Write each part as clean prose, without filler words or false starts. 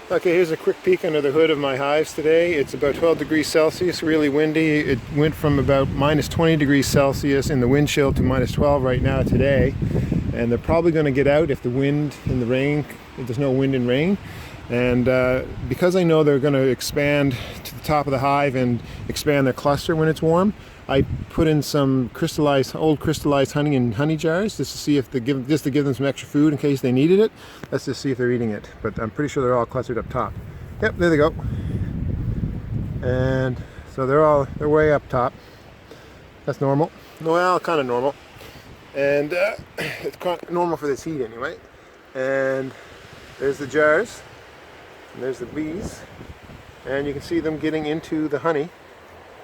Okay, here's a quick peek under the hood of my hives today. It's about 12 degrees Celsius, really windy. It went from about minus 20 degrees Celsius in the wind chill to minus 12 right now today. And they're probably going to get out if the wind and the rain, if there's no wind and rain. And because I know they're going to expand to the top of the hive and expand their cluster when it's warm, I put in some old crystallized honey in honey jars just to see if just to give them some extra food in case they needed it. Let's just see if they're eating it. But I'm pretty sure they're all clustered up top. Yep, there they go. And so they're way up top. That's normal. Well, kind of normal. And it's normal for this heat anyway. And there's the jars. And there's the bees. And you can see them getting into the honey.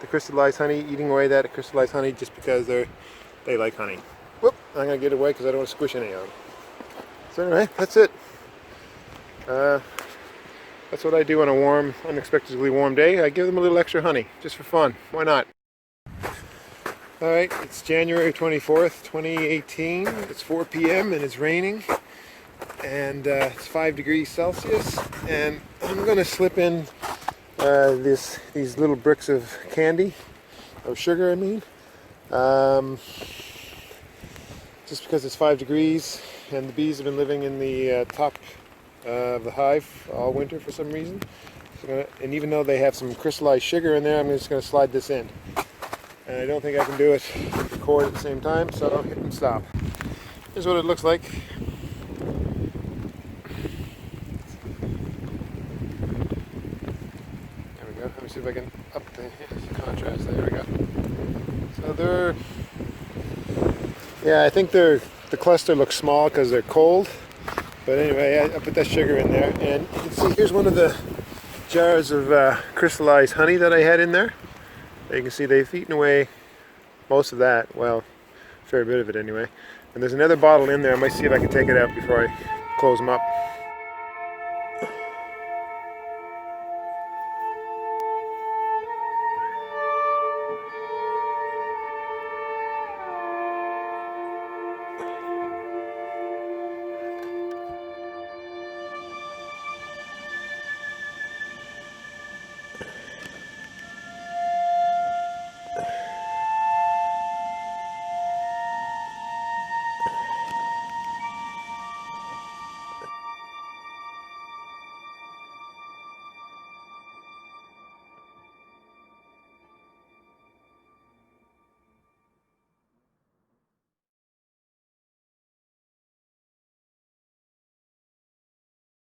The crystallized honey, eating away that crystallized honey just because they like honey. Whoop! I'm gonna get away because I don't want to squish any of them. So anyway, that's it. That's what I do on a warm, unexpectedly warm day. I give them a little extra honey, just for fun. Why not? All right, it's January 24th, 2018. It's 4 p.m. and it's raining, and it's 5 degrees Celsius. And I'm gonna slip in these little bricks of candy, or sugar I mean, just because it's 5 degrees and the bees have been living in the top of the hive all winter for some reason. And even though they have some crystallized sugar in there, I'm just going to slide this in. And I don't think I can do it and record at the same time, so I'll hit and stop. Here's what it looks like. Let me see if I can up the contrast. There we go. So I think the cluster looks small because they're cold. But anyway, I put that sugar in there, and you can see here's one of the jars of crystallized honey that I had in there. You can see they've eaten away most of that. Well, a fair bit of it anyway. And there's another bottle in there. I might see if I can take it out before I close them up.